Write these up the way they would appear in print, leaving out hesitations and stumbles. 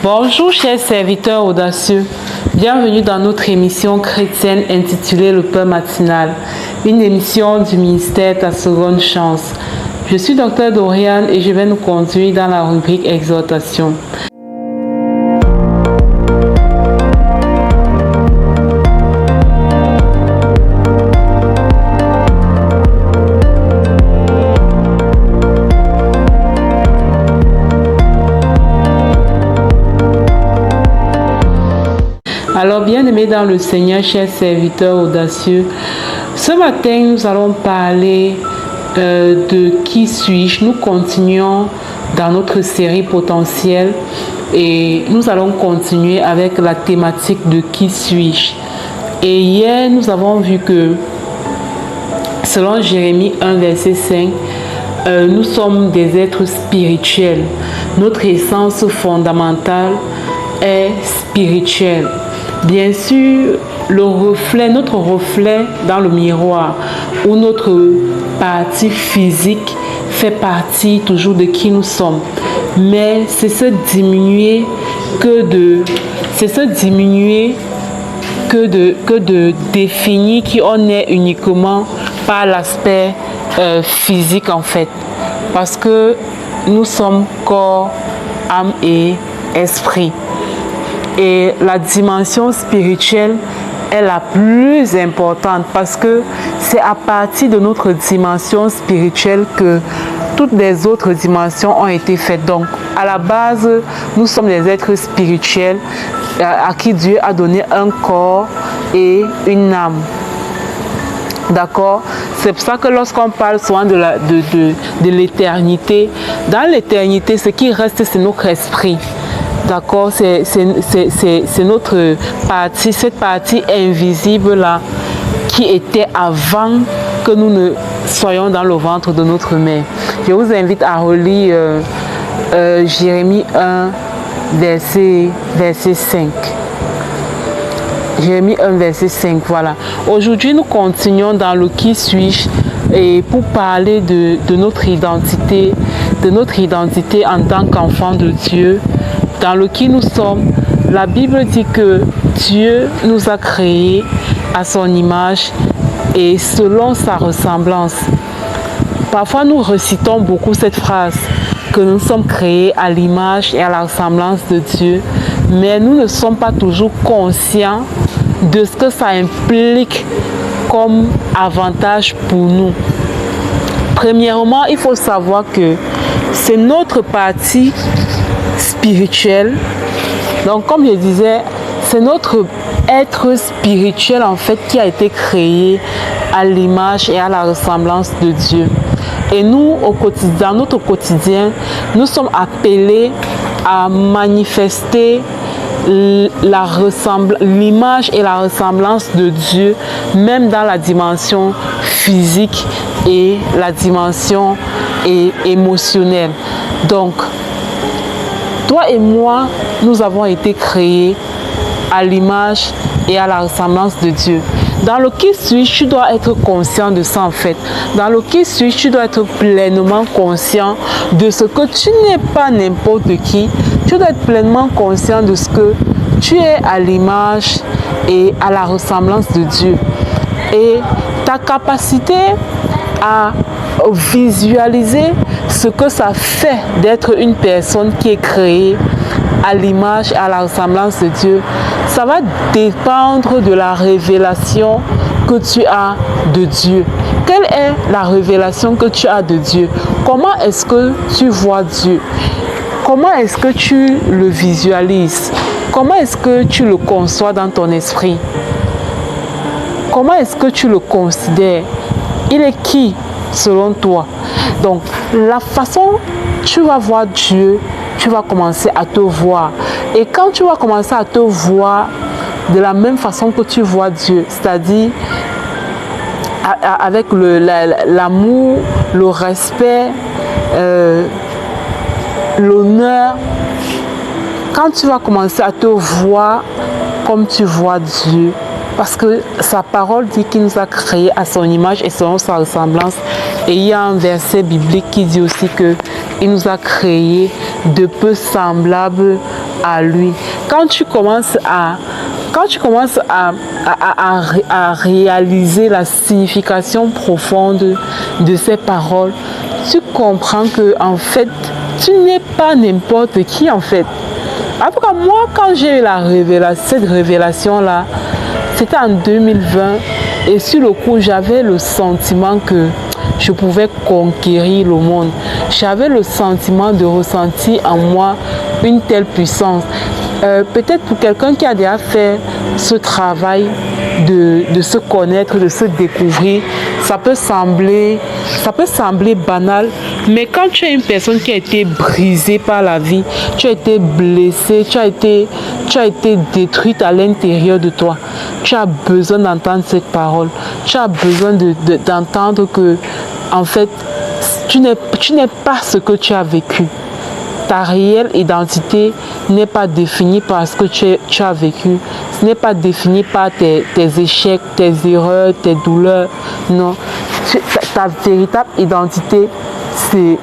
Bonjour chers serviteurs audacieux, bienvenue dans notre émission chrétienne intitulée Le Pain matinal, une émission du ministère Ta Seconde Chance. Je suis Dr Doriane et je vais nous conduire dans la rubrique Exhortation. Alors, bien-aimés dans le Seigneur, chers serviteurs audacieux, ce matin, nous allons parler de qui suis-je. Nous continuons dans notre série potentielle et nous allons continuer avec la thématique de qui suis-je. Et hier, nous avons vu que, selon Jérémie 1, verset 5, nous sommes des êtres spirituels. Notre essence fondamentale est spirituelle. Bien sûr, notre reflet dans le miroir ou notre partie physique fait partie toujours de qui nous sommes. Mais c'est se diminuer que de définir qui on est uniquement par l'aspect physique en fait. Parce que nous sommes corps, âme et esprit. Et la dimension spirituelle est la plus importante parce que c'est à partir de notre dimension spirituelle que toutes les autres dimensions ont été faites. Donc, à la base, nous sommes des êtres spirituels à qui Dieu a donné un corps et une âme. D'accord? C'est pour ça que lorsqu'on parle souvent de l'éternité, dans l'éternité, ce qui reste, c'est notre esprit. D'accord, c'est notre partie, cette partie invisible-là qui était avant que nous ne soyons dans le ventre de notre mère. Je vous invite à relire Jérémie 1, verset 5. Jérémie 1, verset 5, voilà. Aujourd'hui, nous continuons dans le qui suis-je et pour parler de notre identité en tant qu'enfant de Dieu. Dans le qui nous sommes, la Bible dit que Dieu nous a créés à son image et selon sa ressemblance. Parfois, nous recitons beaucoup cette phrase, que nous sommes créés à l'image et à la ressemblance de Dieu, mais nous ne sommes pas toujours conscients de ce que ça implique comme avantage pour nous. Premièrement, il faut savoir que c'est notre partie spirituel. Donc, comme je disais, c'est notre être spirituel en fait qui a été créé à l'image et à la ressemblance de Dieu. Et nous, dans notre quotidien, nous sommes appelés à manifester l'image et la ressemblance de Dieu, même dans la dimension physique et la dimension émotionnelle. Donc, toi et moi, nous avons été créés à l'image et à la ressemblance de Dieu. Dans le qui suis-je, tu dois être conscient de ça en fait. Dans le qui suis-je, tu dois être pleinement conscient de ce que tu n'es pas n'importe qui. Tu dois être pleinement conscient de ce que tu es à l'image et à la ressemblance de Dieu. Et ta capacité à visualiser ce que ça fait d'être une personne qui est créée à l'image et à la ressemblance de Dieu, ça va dépendre de la révélation que tu as de Dieu. Quelle est la révélation que tu as de Dieu? Comment est-ce que tu vois Dieu? Comment est-ce que tu le visualises? Comment est-ce que tu le conçois dans ton esprit? Comment est-ce que tu le considères? Il est qui selon toi? Donc, la façon tu vas voir Dieu, tu vas commencer à te voir. Et quand tu vas commencer à te voir de la même façon que tu vois Dieu, c'est-à-dire avec l'amour, le respect, l'honneur, quand tu vas commencer à te voir comme tu vois Dieu, parce que sa parole dit qu'il nous a créés à son image et selon sa ressemblance. Et il y a un verset biblique qui dit aussi qu'il nous a créés de peu semblables à lui. Quand tu commences à réaliser la signification profonde de ces paroles, tu comprends que en fait, tu n'es pas n'importe qui en fait. En tout cas, moi, quand j'ai eu cette révélation-là, c'était en 2020 et sur le coup, j'avais le sentiment que je pouvais conquérir le monde. J'avais le sentiment de ressentir en moi une telle puissance. Peut-être pour quelqu'un qui a déjà fait ce travail de se connaître, de se découvrir, ça peut sembler banal, mais quand tu es une personne qui a été brisée par la vie, tu as été blessée, tu as été détruite à l'intérieur de toi, tu as besoin d'entendre cette parole, tu as besoin d'entendre que, en fait, tu n'es pas ce que tu as vécu. Ta réelle identité n'est pas définie par ce que tu as vécu. Ce n'est pas défini par tes échecs, tes erreurs, tes douleurs. Non. Ta véritable identité, c'est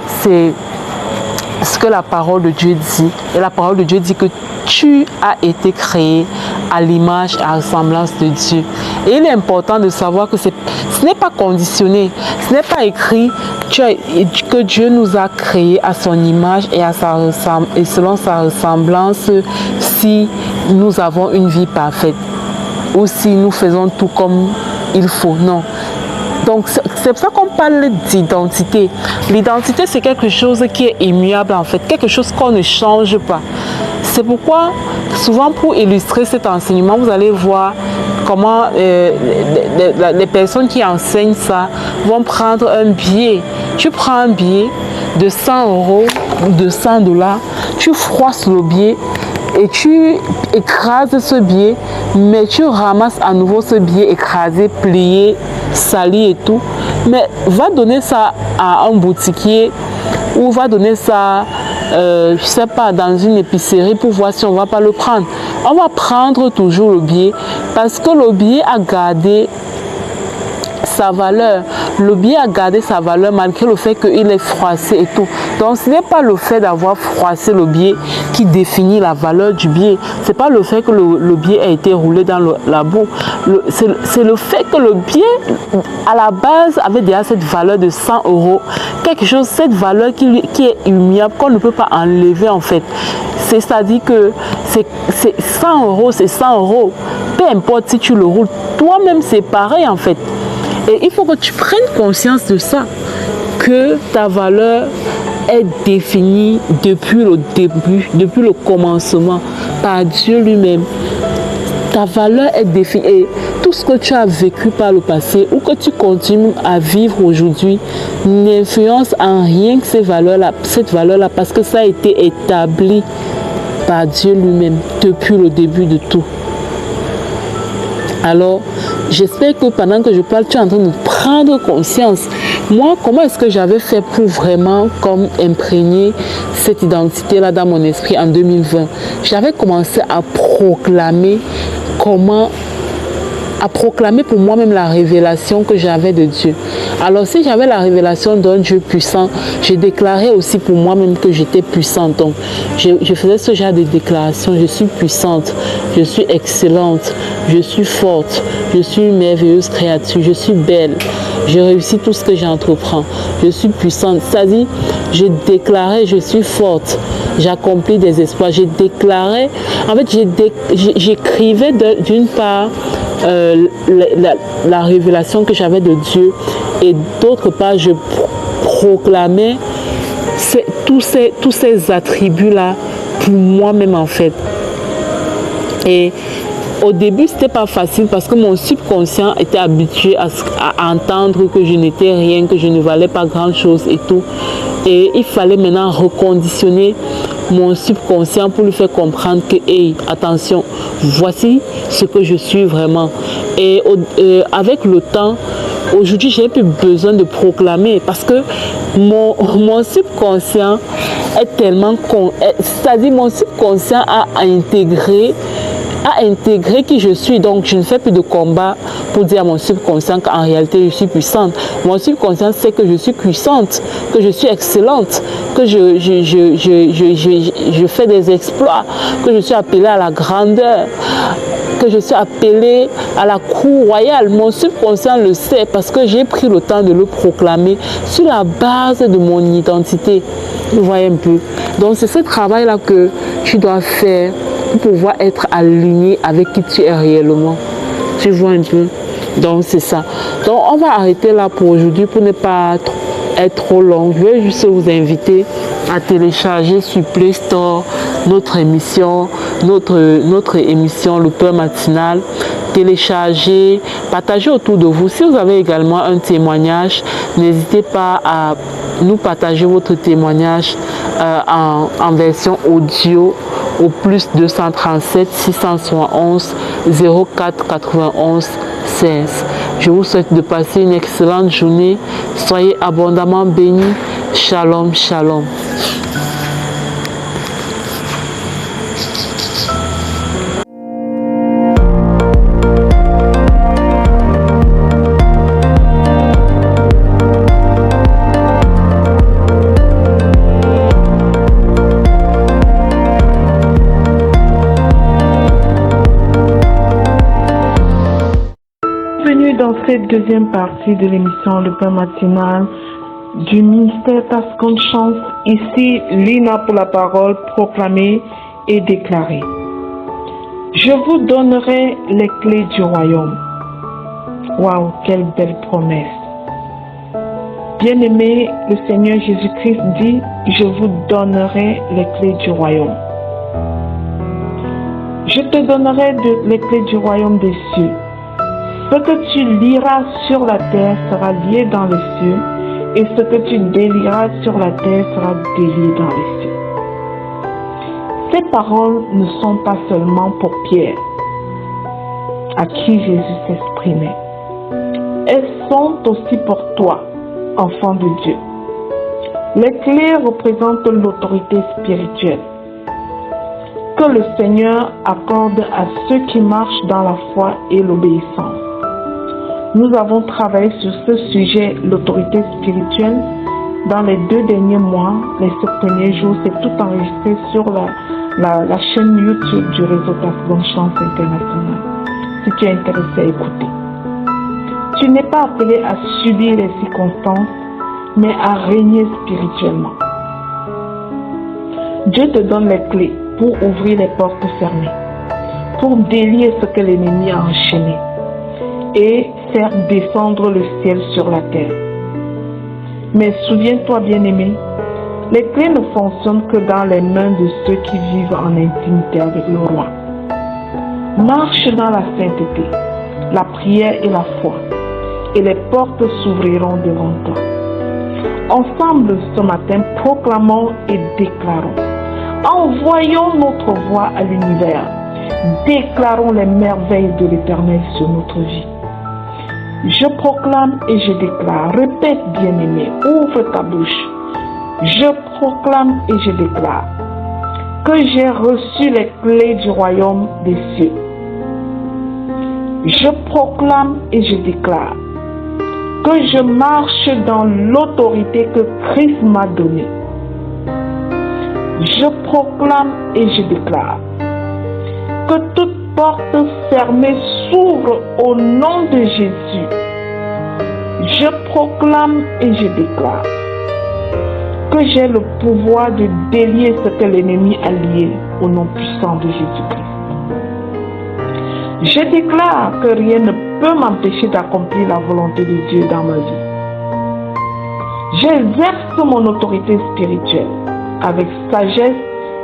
ce que la parole de Dieu dit. Et la parole de Dieu dit que tu as été créé à l'image et à la ressemblance de Dieu. Et il est important de savoir que ce n'est pas conditionné, ce n'est pas écrit que Dieu nous a créés à son image et selon sa ressemblance si nous avons une vie parfaite ou si nous faisons tout comme il faut. Non. Donc, c'est pour ça qu'on parle d'identité. L'identité, c'est quelque chose qui est immuable en fait, quelque chose qu'on ne change pas. C'est pourquoi, souvent pour illustrer cet enseignement, vous allez voir comment les personnes qui enseignent ça vont prendre un billet. Tu prends un billet de 100 € ou de 100 $, tu froisses le billet et tu écrases ce billet, mais tu ramasses à nouveau ce billet écrasé, plié, sali et tout. Mais va donner ça à un boutiquier ou va donner ça, je sais pas, dans une épicerie pour voir si on va pas le prendre. On va prendre toujours le billet parce que le billet a gardé sa valeur. Le billet a gardé sa valeur malgré le fait qu'il est froissé et tout. Donc ce n'est pas le fait d'avoir froissé le billet qui définit la valeur du billet. Ce n'est pas le fait que le billet a été roulé dans la boue. C'est le fait que le billet à la base avait déjà cette valeur de 100 €. Quelque chose, cette valeur qui est immuable, qu'on ne peut pas enlever en fait. C'est-à-dire que c'est 100 €, c'est 100 €. Peu importe si tu le roules, toi-même c'est pareil en fait. Et il faut que tu prennes conscience de ça, que ta valeur est définie depuis le début, depuis le commencement, par Dieu lui-même. Ta valeur est définie et tout ce que tu as vécu par le passé ou que tu continues à vivre aujourd'hui n'influence en rien que cette valeur-là parce que ça a été établi par Dieu lui-même depuis le début de tout. Alors, j'espère que pendant que je parle, tu es en train de prendre conscience. Moi, comment est-ce que j'avais fait pour vraiment comme imprégner cette identité-là dans mon esprit en 2020? J'avais commencé à proclamer pour moi-même la révélation que j'avais de Dieu. Alors si j'avais la révélation d'un Dieu puissant, je déclarais aussi pour moi-même que j'étais puissante. Donc je faisais ce genre de déclaration: je suis puissante, je suis excellente, je suis forte, je suis une merveilleuse créature, je suis belle, je réussis tout ce que j'entreprends, je suis puissante. C'est-à-dire, je déclarais: je suis forte, j'accomplis des exploits. Je déclarais, en fait, j'écrivais d'une part la révélation que j'avais de Dieu et d'autre part je proclamais tous ces attributs-là pour moi-même en fait. Et au début, c'était pas facile parce que mon subconscient était habitué à entendre que je n'étais rien, que je ne valais pas grand-chose et tout. Et il fallait maintenant reconditionner mon subconscient pour lui faire comprendre que, hey, attention, voici ce que je suis vraiment. Et avec le temps, aujourd'hui, j'ai plus besoin de proclamer parce que mon subconscient est tellement c'est-à-dire mon subconscient a intégré a intégré qui je suis. Donc, je ne fais plus de combat pour dire à mon subconscient qu'en réalité, je suis puissante. Mon subconscient sait que je suis puissante, que je suis excellente, que je fais des exploits, que je suis appelée à la grandeur, que je suis appelée à la cour royale. Mon subconscient le sait parce que j'ai pris le temps de le proclamer sur la base de mon identité. Vous voyez un peu. Donc, c'est ce travail-là que tu dois faire pour pouvoir être aligné avec qui tu es réellement. Tu vois un peu. Donc, c'est ça. Donc, on va arrêter là pour aujourd'hui pour ne pas être trop long. Je vais juste vous inviter à télécharger sur Play Store notre émission, notre émission Le Peur Matinal. Télécharger, partager autour de vous. Si vous avez également un témoignage, n'hésitez pas à nous partager votre témoignage en version audio au plus 237 671 04 91 16. Je vous souhaite de passer une excellente journée. Soyez abondamment bénis. Shalom, shalom. Dans cette deuxième partie de l'émission Le Pain Matinal du ministère Ta Seconde Chance, ici Lina pour la parole proclamée et déclarée. Je vous donnerai les clés du royaume. Waouh, quelle belle promesse. Bien-aimé, le Seigneur Jésus-Christ dit, je vous donnerai les clés du royaume. Je te donnerai les clés du royaume des cieux. Ce que tu liras sur la terre sera lié dans les cieux, et ce que tu délieras sur la terre sera délié dans les cieux. Ces paroles ne sont pas seulement pour Pierre, à qui Jésus s'exprimait. Elles sont aussi pour toi, enfant de Dieu. Les clés représentent l'autorité spirituelle que le Seigneur accorde à ceux qui marchent dans la foi et l'obéissance. Nous avons travaillé sur ce sujet, l'autorité spirituelle, dans les 2 derniers mois, les 7 premiers jours. C'est tout enregistré sur la chaîne YouTube du réseau Ta Seconde Chance International. Si tu es intéressé à écouter. Tu n'es pas appelé à subir les circonstances, mais à régner spirituellement. Dieu te donne les clés pour ouvrir les portes fermées, pour délier ce que l'ennemi a enchaîné et faire descendre le ciel sur la terre. Mais souviens-toi, bien-aimé, les clés ne fonctionnent que dans les mains de ceux qui vivent en intimité avec le roi. Marche dans la sainteté, la prière et la foi, et les portes s'ouvriront devant toi. Ensemble, ce matin, proclamons et déclarons. Envoyons notre voix à l'univers. Déclarons les merveilles de l'Éternel sur notre vie. Je proclame et je déclare. Répète, bien-aimé, ouvre ta bouche. Je proclame et je déclare que j'ai reçu les clés du royaume des cieux. Je proclame et je déclare que je marche dans l'autorité que Christ m'a donnée. Je proclame et je déclare que toute porte fermée s'ouvre au nom de Jésus. Je proclame et je déclare que j'ai le pouvoir de délier ce que l'ennemi a lié au nom puissant de Jésus-Christ. Je déclare que rien ne peut m'empêcher d'accomplir la volonté de Dieu dans ma vie. J'exerce mon autorité spirituelle avec sagesse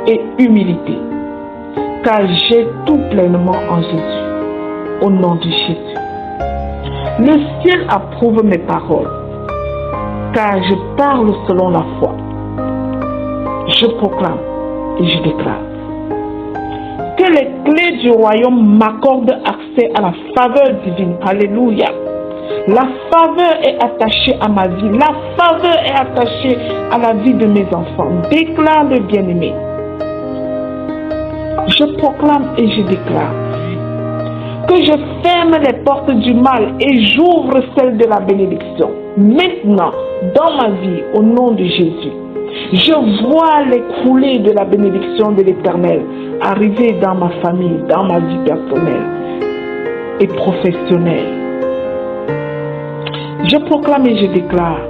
et humilité, car j'ai tout pleinement en Jésus, au nom de Jésus. Le ciel approuve mes paroles, car je parle selon la foi. Je proclame et je déclare que les clés du royaume m'accordent accès à la faveur divine. Alléluia. La faveur est attachée à ma vie. La faveur est attachée à la vie de mes enfants. Déclare le bien-aimé. Je proclame et je déclare Que je ferme les portes du mal et j'ouvre celles de la bénédiction. Maintenant, dans ma vie, au nom de Jésus, je vois les coulées de la bénédiction de l'Éternel arriver dans ma famille, dans ma vie personnelle et professionnelle. Je proclame et je déclare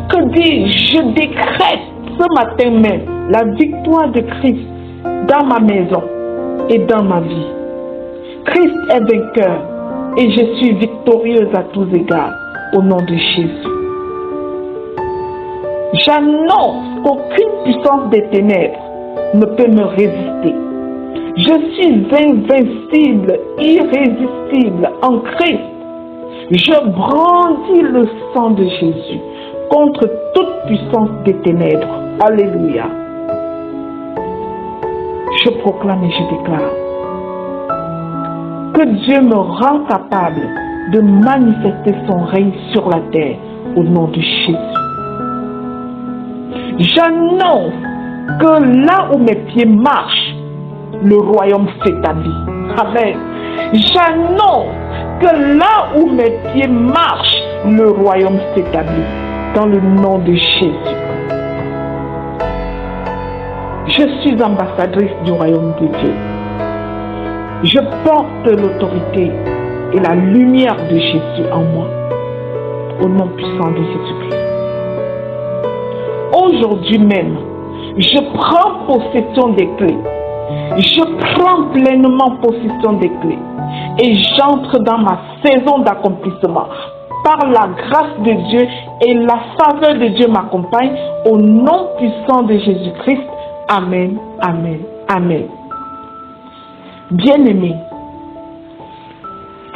que dis-je, je décrète ce matin même la victoire de Christ dans ma maison et dans ma vie. Christ est vainqueur et je suis victorieuse à tous égards au nom de Jésus. J'annonce qu'aucune puissance des ténèbres ne peut me résister. Je suis invincible, irrésistible en Christ. Je brandis le sang de Jésus contre toute puissance des ténèbres. Alléluia. Je proclame et je déclare que Dieu me rend capable de manifester son règne sur la terre au nom de Jésus. J'annonce que là où mes pieds marchent, le royaume s'établit. Amen. J'annonce que là où mes pieds marchent, le royaume s'établit. Dans le nom de Jésus. Je suis ambassadrice du royaume de Dieu. Je porte l'autorité et la lumière de Jésus en moi. Au nom puissant de Jésus-Christ. Aujourd'hui même, je prends possession des clés. Je prends pleinement possession des clés. Et j'entre dans ma saison d'accomplissement. Par la grâce de Dieu et la faveur de Dieu m'accompagne. Au nom puissant de Jésus-Christ. Amen, amen, amen. Bien-aimé,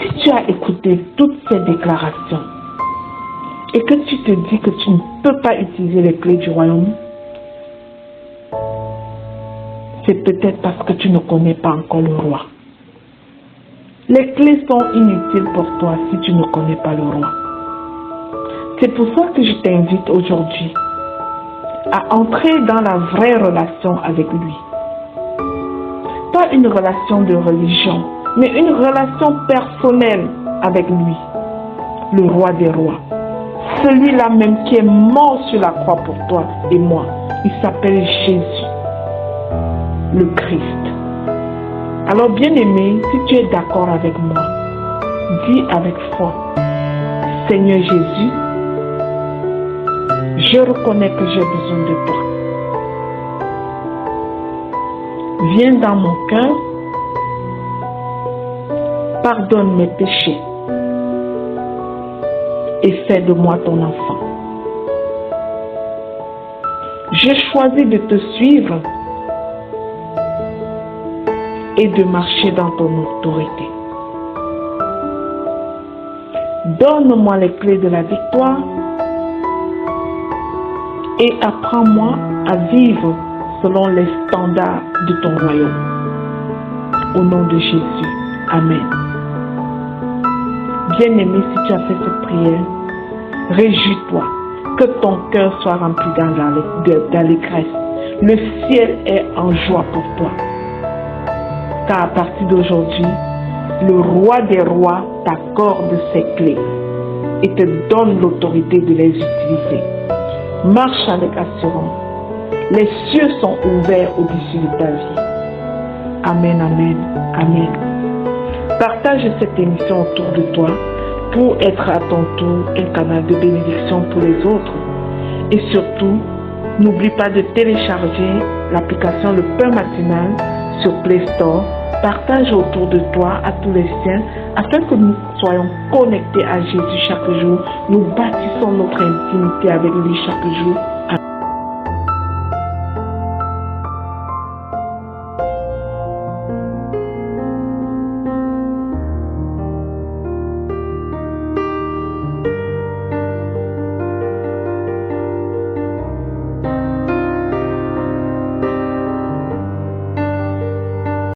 si tu as écouté toutes ces déclarations et que tu te dis que tu ne peux pas utiliser les clés du royaume, c'est peut-être parce que tu ne connais pas encore le roi. Les clés sont inutiles pour toi si tu ne connais pas le roi. C'est pour ça que je t'invite aujourd'hui à entrer dans la vraie relation avec lui. Pas une relation de religion, mais une relation personnelle avec lui, le roi des rois. Celui-là même qui est mort sur la croix pour toi et moi. Il s'appelle Jésus, le Christ. Alors bien-aimé, si tu es d'accord avec moi, dis avec foi, Seigneur Jésus, je reconnais que j'ai besoin de toi. Viens dans mon cœur, pardonne mes péchés et fais de moi ton enfant. J'ai choisi de te suivre et de marcher dans ton autorité. Donne-moi les clés de la victoire et apprends-moi à vivre selon les standards de ton royaume. Au nom de Jésus. Amen. Bien-aimé, si tu as fait cette prière, réjouis-toi, que ton cœur soit rempli d'allégresse. Le ciel est en joie pour toi. Car à partir d'aujourd'hui, le roi des rois t'accorde ses clés et te donne l'autorité de les utiliser. Marche avec assurance. Les cieux sont ouverts au-dessus de ta vie. Amen, amen, amen. Partage cette émission autour de toi pour être à ton tour un canal de bénédiction pour les autres. Et surtout, n'oublie pas de télécharger l'application Le Pain Matinal sur Play Store. Partage autour de toi à tous les siens afin que nous soyons connectés à Jésus chaque jour. Nous bâtissons notre intimité avec lui chaque jour.